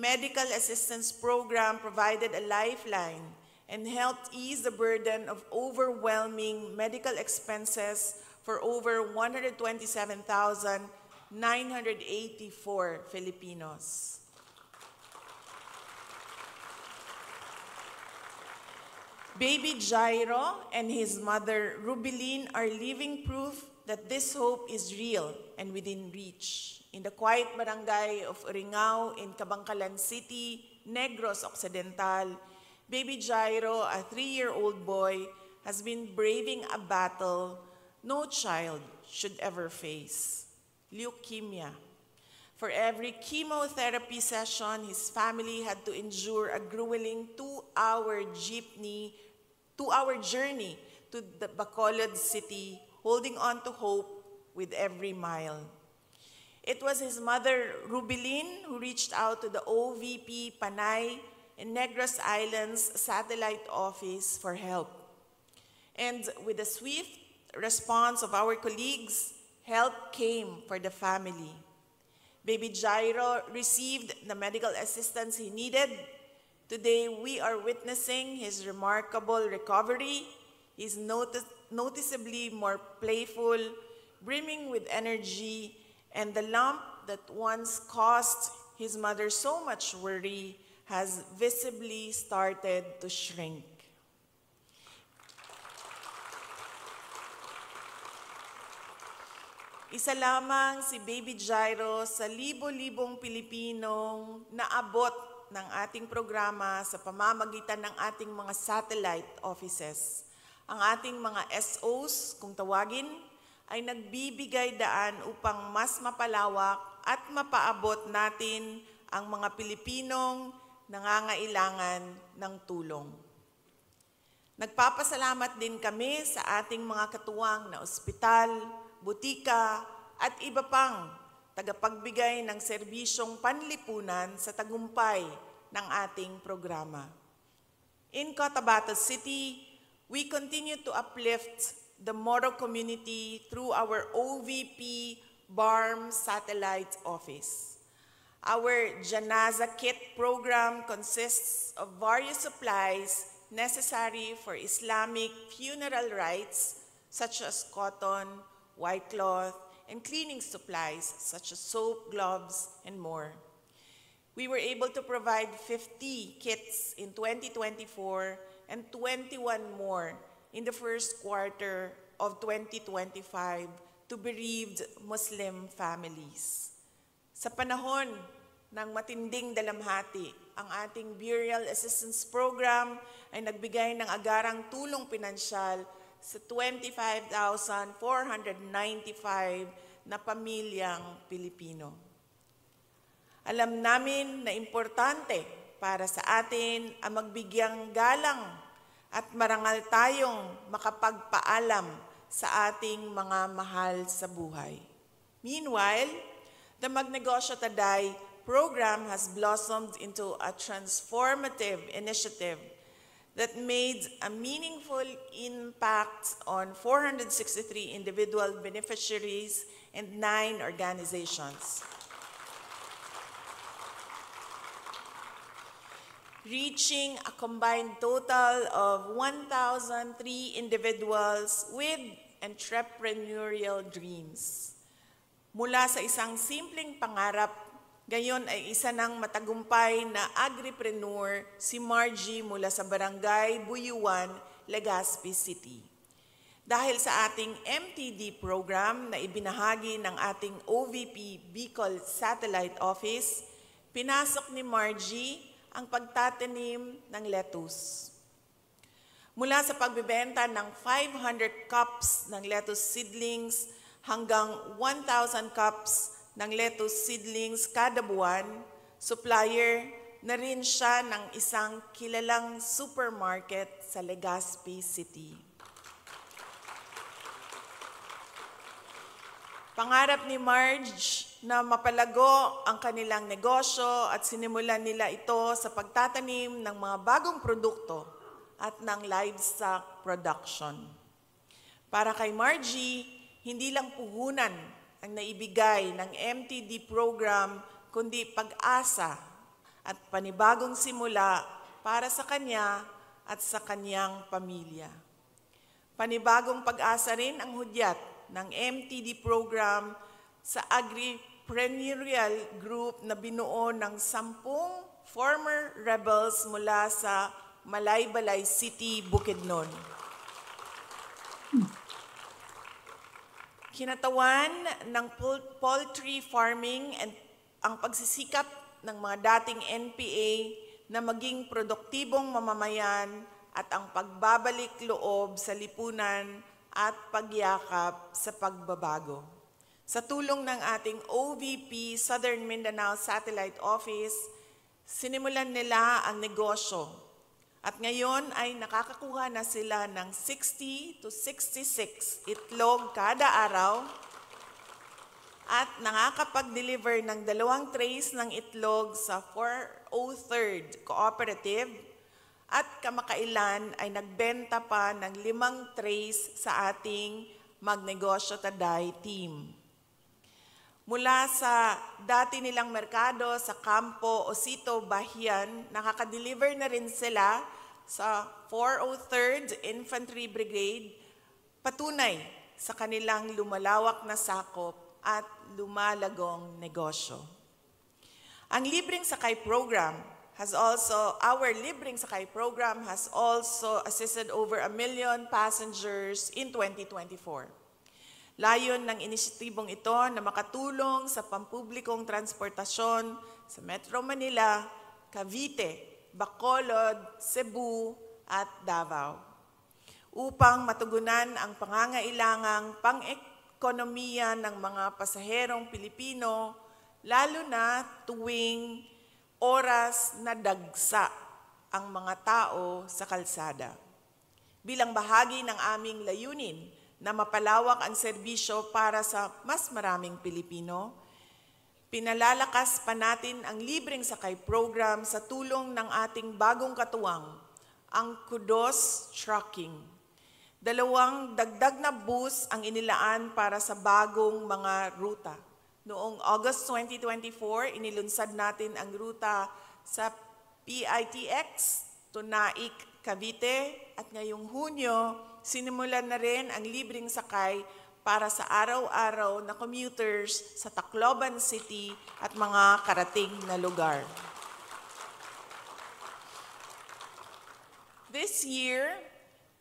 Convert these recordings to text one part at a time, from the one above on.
Medical Assistance Program provided a lifeline and helped ease the burden of overwhelming medical expenses for over 127,984 Filipinos. Baby Jairo and his mother, Rubilin, are living proof that this hope is real and within reach. In the quiet barangay of Uringao in Cabangcalan City, Negros Occidental, Baby Jairo, a 3-year-old boy, has been braving a battle no child should ever face: leukemia. For every chemotherapy session, his family had to endure a grueling 2-hour journey to the Bacolod city, holding on to hope with every mile. It was his mother, Rubilin, who reached out to the OVP Panay and Negros Islands satellite office for help. And with the swift response of our colleagues, help came for the family. Baby Jairo received the medical assistance he needed. Today, we are witnessing his remarkable recovery. He's noticeably more playful, brimming with energy, and the lump that once caused his mother so much worry has visibly started to shrink. Isa lamang si Baby Jairo sa libo-libong Pilipinong naabot ng ating programa sa pamamagitan ng ating mga satellite offices. Ang ating mga SOs, kung tawagin, ay nagbibigay daan upang mas mapalawak at mapaabot natin ang mga Pilipinong nangangailangan ng tulong. Nagpapasalamat din kami sa ating mga katuwang na ospital, butika, at iba pang tagapagbigay ng serbisyong panlipunan sa tagumpay ng ating programa. In Cotabato City, we continue to uplift the Moro community through our OVP BARM Satellite Office. Our Janaza Kit program consists of various supplies necessary for Islamic funeral rites such as cotton, white cloth, and cleaning supplies such as soap, gloves, and more. We were able to provide 50 kits in 2024 and 21 more in the first quarter of 2025 to bereaved Muslim families. Sa panahon ng matinding dalamhati, ang ating Burial Assistance Program ay nagbigay ng agarang tulong pinansyal sa 25,495 na pamilyang Pilipino. Alam namin na importante para sa atin ang magbigyang galang at marangal tayong makapagpaalam sa ating mga mahal sa buhay. Meanwhile, the Magnegosyo Taday program has blossomed into a transformative initiative that made a meaningful impact on 463 individual beneficiaries and 9 organizations, reaching a combined total of 1,003 individuals with entrepreneurial dreams. Mula sa isang simpleng pangarap, gayon ay isa ng matagumpay na agripreneur si Margie mula sa Barangay Buyuan, Legazpi City. Dahil sa ating MTD program na ibinahagi ng ating OVP Bicol Satellite Office, pinasok ni Margie ang pagtatanim ng lettuce. Mula sa pagbebenta ng 500 cups ng lettuce seedlings hanggang 1,000 cups ng lettuce seedlings kada buwan, supplier na rin siya ng isang kilalang supermarket sa Legazpi City. Pangarap ni Marge na mapalago ang kanilang negosyo at sinimulan nila ito sa pagtatanim ng mga bagong produkto at ng livestock production. Para kay Margie, hindi lang puhunan ang naibigay ng MTD program, kundi pag-asa at panibagong simula para sa kanya at sa kanyang pamilya. Panibagong pag-asa rin ang hudyat ng MTD program sa agripreneurial group na binuo ng 10 former rebels mula sa Malaybalay City, Bukidnon. Kinatawan ng poultry farming and ang pagsisikap ng mga dating NPA na maging produktibong mamamayan at ang pagbabalik loob sa lipunan at pagyakap sa pagbabago. Sa tulong ng ating OVP Southern Mindanao Satellite Office, sinimulan nila ang negosyo at ngayon ay nakakakuha na sila ng 60 to 66 itlog kada araw at nakakapag-deliver ng 2 trays ng itlog sa 403rd Cooperative at kamakailan ay nagbenta pa ng 5 trays sa ating Magnegosyo Taday team. Mula sa dati nilang merkado sa Campo Osito, Bahian, nakaka-deliver na rin sila sa 403rd Infantry Brigade, patunay sa kanilang lumalawak na sakop at lumalagong negosyo. Ang Libreng Sakay Program our Libreng Sakay Program has also assisted over 1 million passengers in 2024. Layon ng inisyatibong ito na makatulong sa pampublikong transportasyon sa Metro Manila, Cavite, Bacolod, Cebu at Davao upang matugunan ang pangangailangang pang-ekonomiya ng mga pasaherong Pilipino, lalo na tuwing oras na dagsa ang mga tao sa kalsada. Bilang bahagi ng aming layunin na mapalawak ang serbisyo para sa mas maraming Pilipino, pinalalakas pa natin ang Libreng Sakay Program sa tulong ng ating bagong katuwang, ang Kudos Trucking. 2 dagdag na bus ang inilaan para sa bagong mga ruta. Noong August 2024, inilunsad natin ang ruta sa PITX to Naik, Cavite, at ngayong Hunyo, sinimulan na rin ang libreng sakay para sa araw-araw na commuters sa Tacloban City at mga karating na lugar. This year,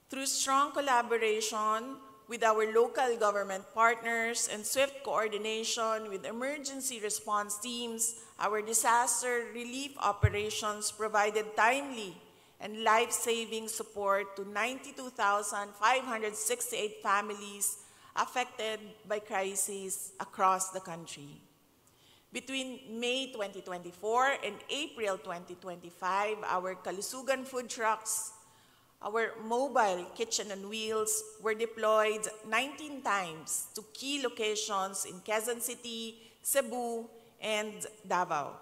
through strong collaboration with our local government partners and swift coordination with emergency response teams, our disaster relief operations provided timely and life-saving support to 92,568 families affected by crises across the country. Between May 2024 and April 2025, our Kalusugan food trucks, our mobile kitchen on wheels were deployed 19 times to key locations in Quezon City, Cebu, and Davao.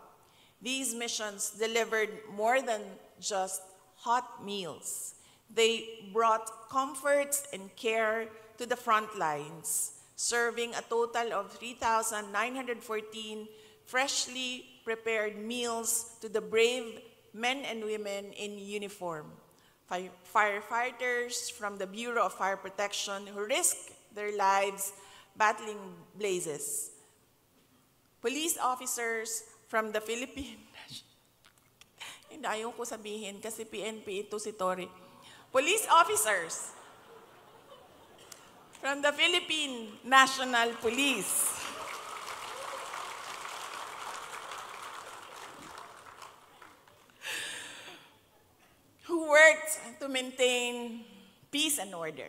These missions delivered more than just hot meals. They brought comfort and care to the front lines, serving a total of 3,914 freshly prepared meals to the brave men and women in uniform. Firefighters from the Bureau of Fire Protection who risked their lives battling blazes. Police officers from the Philippine Hindi, ayaw ko sabihin kasi PNP ito si Tori. Police officers from the Philippine National Police. Who worked to maintain peace and order.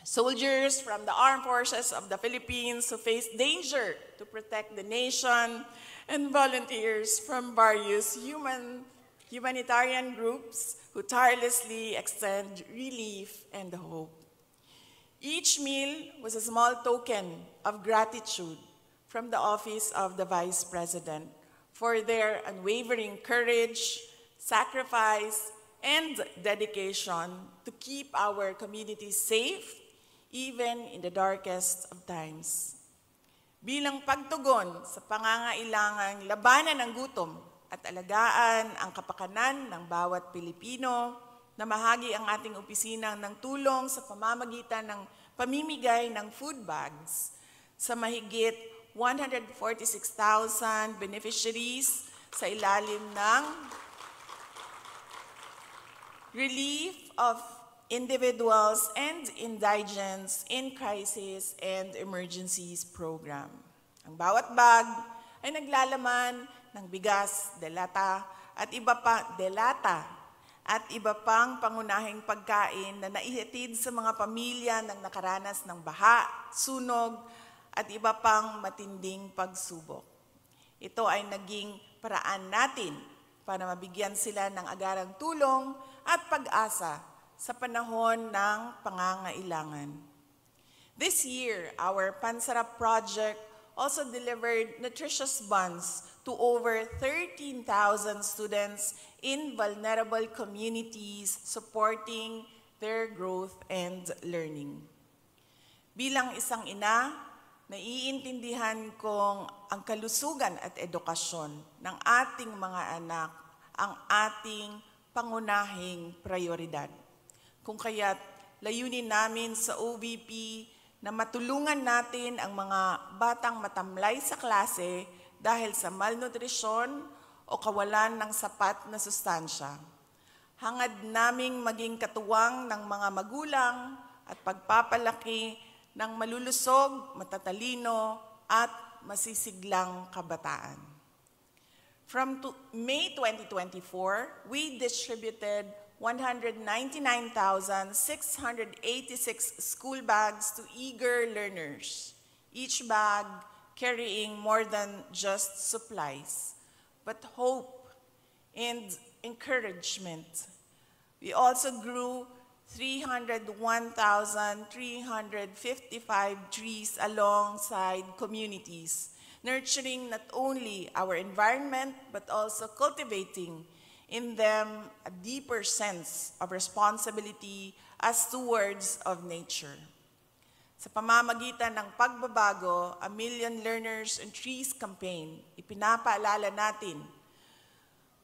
Soldiers from the armed forces of the Philippines who faced danger to protect the nation, and volunteers from various humanitarian groups who tirelessly extend relief and hope. Each meal was a small token of gratitude from the Office of the Vice President for their unwavering courage, sacrifice, and dedication to keep our communities safe even in the darkest of times. Bilang pagtugon sa pangangailangang labanan ng gutom at alagaan ang kapakanan ng bawat Pilipino, na mahagi ang ating opisina ng tulong sa pamamagitan ng pamimigay ng food bags sa mahigit 146,000 beneficiaries sa ilalim ng Relief of Individuals and Indigents in Crisis and Emergencies Program. Ang bawat bag ay naglalaman ng bigas, delata at iba pang pangunahing pagkain na naihatid sa mga pamilya ng nakaranas ng baha, sunog at iba pang matinding pagsubok. Ito ay naging paraan natin para mabigyan sila ng agarang tulong at pag-asa sa panahon ng pangangailangan. This year, our Pansarap project also delivered nutritious buns to over 13,000 students in vulnerable communities, supporting their growth and learning. Bilang isang ina, naiintindihan kong ang kalusugan at edukasyon ng ating mga anak ang ating pangunahing prioridad. Kung kaya't layunin namin sa OVP na matulungan natin ang mga batang matamlay sa klase dahil sa malnutrisyon o kawalan ng sapat na sustansya. Hangad naming maging katuwang ng mga magulang at pagpapalaki ng malulusog, matatalino at masisiglang kabataan. From May 2024, we distributed 199,686 school bags to eager learners, each bag carrying more than just supplies, but hope and encouragement. We also grew 301,355 trees alongside communities, nurturing not only our environment, but also cultivating in them a deeper sense of responsibility as stewards of nature. Sa pamamagitan ng pagbabago, A Million Learners and Trees campaign, ipinapaalala natin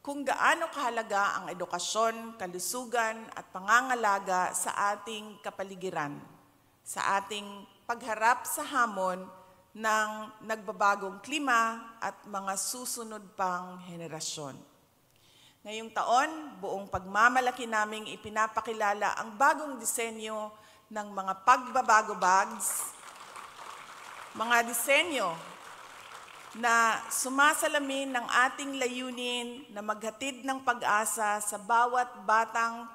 kung gaano kahalaga ang edukasyon, kalusugan at pangangalaga sa ating kapaligiran, sa ating pagharap sa hamon ng nagbabagong klima at mga susunod pang henerasyon. Ngayong taon, buong pagmamalaki naming ipinapakilala ang bagong disenyo ng mga pagbabago bags, mga disenyo na sumasalamin ng ating layunin na maghatid ng pag-asa sa bawat batang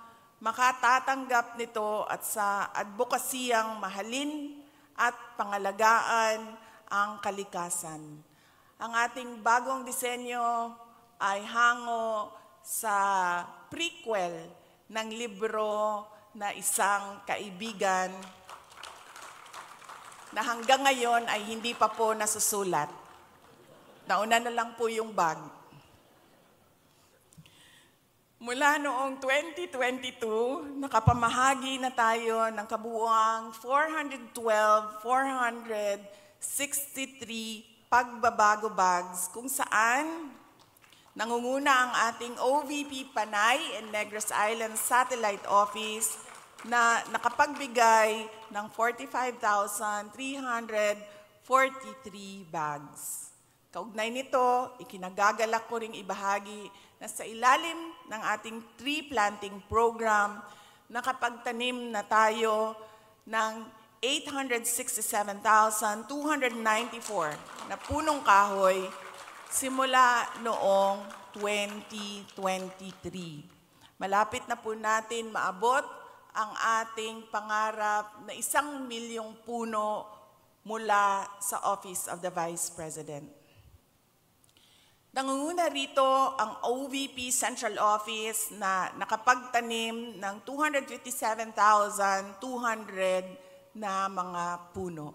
makatatanggap nito at sa advokasiyang mahalin at pangalagaan ang kalikasan. Ang ating bagong disenyo ay hango sa prequel ng libro na Isang Kaibigan na hanggang ngayon ay hindi pa po nasusulat. Nauna na lang po yung bag. Mula noong 2022, nakapamahagi na tayo ng kabuuang 463 pagbabago bags kung saan nangunguna ang ating OVP Panay and Negros Island Satellite Office na nakapagbigay ng 45,343 bags. Kaugnay nito, ikinagagalak ko ring ibahagi na sa ilalim ng ating tree planting program, nakapagtanim na tayo ng 867,294 na punong kahoy simula noong 2023. Malapit na po natin maabot ang ating pangarap na 1 milyong puno mula sa Office of the Vice President. Nangunguna rito ang OVP Central Office na nakapagtanim ng 257,200 na mga puno.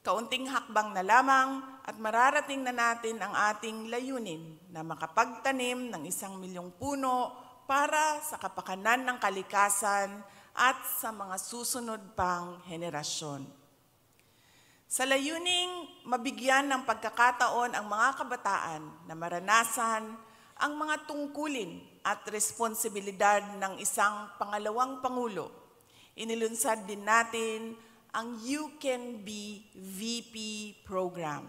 Kaunting hakbang na lamang at mararating na natin ang ating layunin na makapagtanim ng 1 milyong puno para sa kapakanan ng kalikasan at sa mga susunod pang henerasyon. Sa layuning mabigyan ng pagkakataon ang mga kabataan na maranasan ang mga tungkulin at responsibilidad ng isang pangalawang Pangulo. Inilunsad din natin ang You Can Be VP program.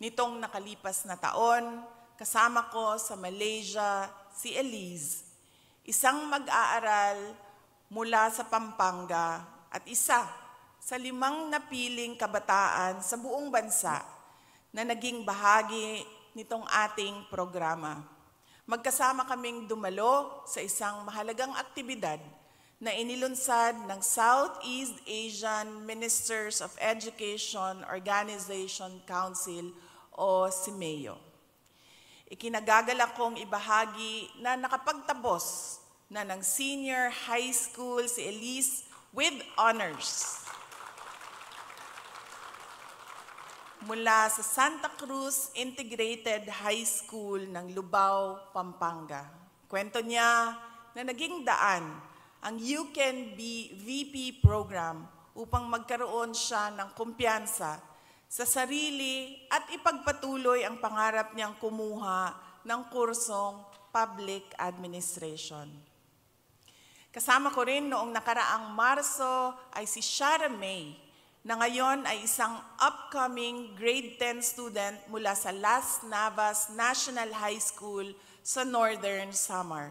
Nitong nakalipas na taon, kasama ko sa Malaysia si Elise, isang mag-aaral mula sa Pampanga at isa sa 5 napiling kabataan sa buong bansa na naging bahagi nitong ating programa. Magkasama kaming dumalo sa isang mahalagang aktibidad na inilunsad ng Southeast Asian Ministers of Education Organization Council o SIMEO. Ikinagagalak kong ibahagi na nakapagtapos na ng senior high school si Elise with honors mula sa Santa Cruz Integrated High School ng Lubao, Pampanga. Kwento niya na naging daan ang You Can Be VP program upang magkaroon siya ng kumpiyansa sa sarili at ipagpatuloy ang pangarap niyang kumuha ng kursong Public Administration. Kasama ko rin noong nakaraang Marso ay si Shara May, na ngayon ay isang upcoming grade 10 student mula sa Las Navas National High School sa Northern Samar,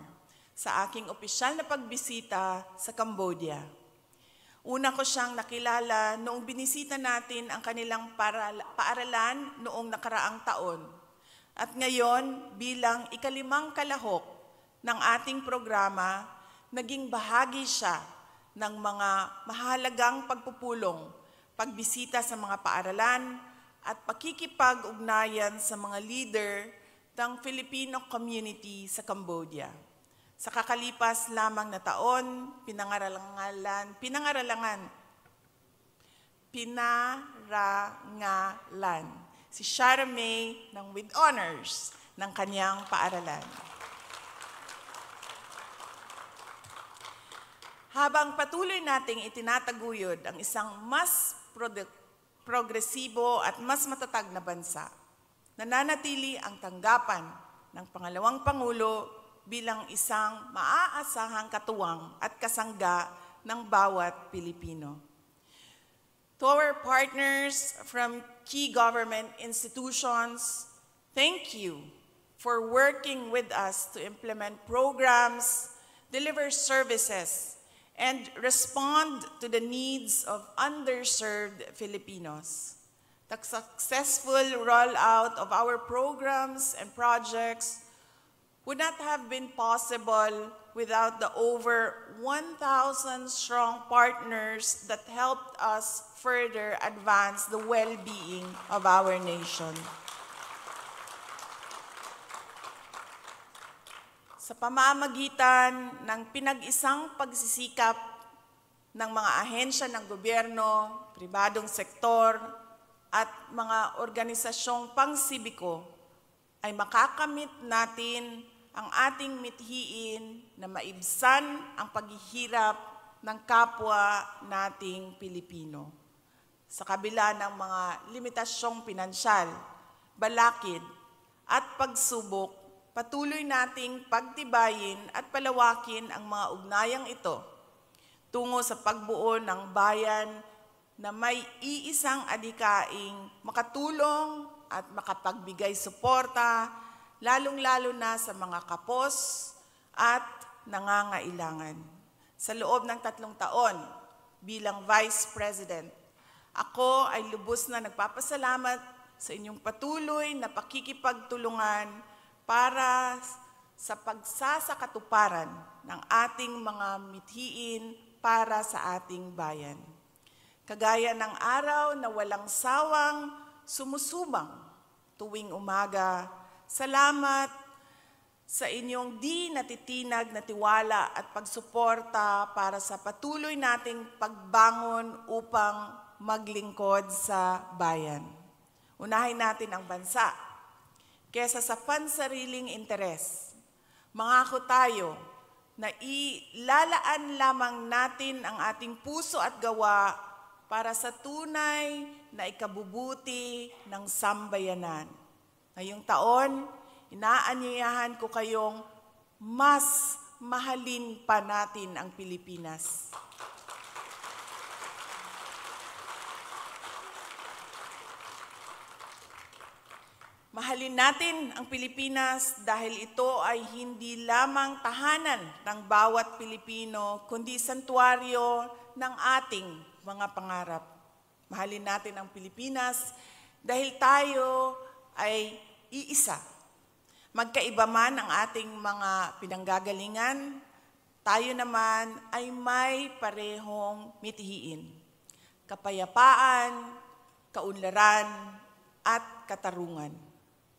sa aking opisyal na pagbisita sa Cambodia. Una ko siyang nakilala noong binisita natin ang kanilang paaralan noong nakaraang taon. At ngayon, bilang ika-5 kalahok ng ating programa, naging bahagi siya ng mga mahalagang pagpupulong, pagbisita sa mga paaralan, at pakikipag-ugnayan sa mga leader ng Filipino community sa Cambodia. Sa kakalipas lamang na taon, pinangarangalan si Shara May ng with honors ng kanyang paaralan. Habang patuloy nating itinataguyod ang isang mas progresibo at mas matatag na bansa, nananatili ang tanggapan ng pangalawang Pangulo bilang isang maaasahang katuwang at kasangga ng bawat Pilipino. To our partners from key government institutions, thank you for working with us to implement programs, deliver services, and respond to the needs of underserved Filipinos. The successful rollout of our programs and projects would not have been possible without the over 1,000 strong partners that helped us further advance the well-being of our nation. Sa pamamagitan ng pinag-isang pagsisikap ng mga ahensya ng gobyerno, pribadong sektor, at mga organisasyong pangsibiko, ay makakamit natin ang ating mithiin na maibsan ang paghihirap ng kapwa nating Pilipino. Sa kabila ng mga limitasyong pinansyal, balakid, at pagsubok, patuloy nating pagtibayin at palawakin ang mga ugnayang ito tungo sa pagbuo ng bayan na may iisang adhikaing makatulong at makapagbigay suporta, lalong-lalo na sa mga kapos at nangangailangan. Sa loob ng 3 taon bilang Vice President, ako ay lubos na nagpapasalamat sa inyong patuloy na pakikipagtulungan para sa pagsasakatuparan ng ating mga mithiin para sa ating bayan. Kagaya ng araw na walang sawang sumusubang tuwing umaga, salamat sa inyong di natitinag na tiwala at pagsuporta para sa patuloy nating pagbangon upang maglingkod sa bayan. Unahin natin ang bansa kesa sa pansariling interes. Mangako tayo na ilalaan lamang natin ang ating puso at gawa para sa tunay na ikabubuti ng sambayanan. Ngayong taon, inaanyayahan ko kayong mas mahalin pa natin ang Pilipinas. Mahalin natin ang Pilipinas dahil ito ay hindi lamang tahanan ng bawat Pilipino, kundi santuaryo ng ating mga pangarap. Mahalin natin ang Pilipinas dahil tayo ay iisa. Magkaiba man ang ating mga pinanggagalingan, tayo naman ay may parehong mithiin. Kapayapaan, kaunlaran, at katarungan.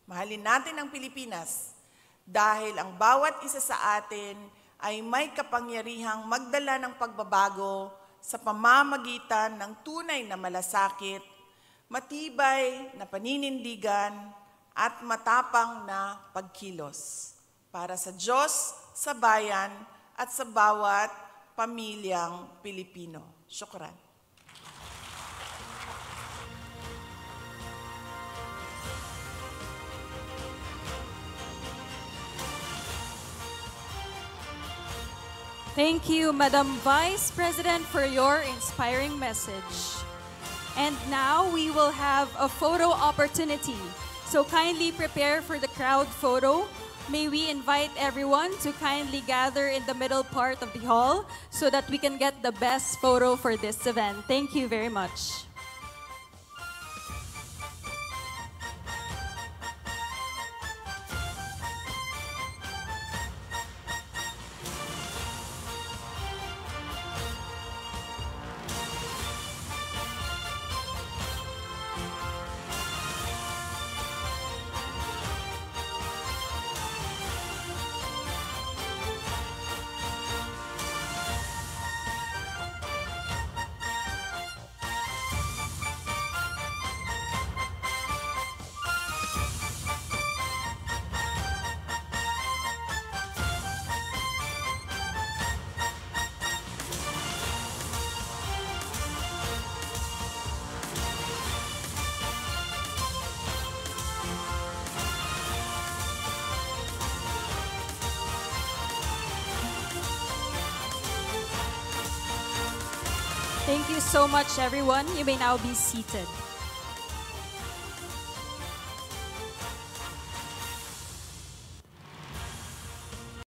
Mahalin natin ang Pilipinas dahil ang bawat isa sa atin ay may kapangyarihang magdala ng pagbabago sa pamamagitan ng tunay na malasakit, matibay na paninindigan, at matapang na pagkilos para sa Diyos, sa bayan, at sa bawat pamilyang Pilipino. Syukran. Thank you, Madam Vice President, for your inspiring message. And now we will have a photo opportunity. So kindly prepare for the crowd photo. May we invite everyone to kindly gather in the middle part of the hall so that we can get the best photo for this event. Thank you very much. Thank you so much, everyone. You may now be seated.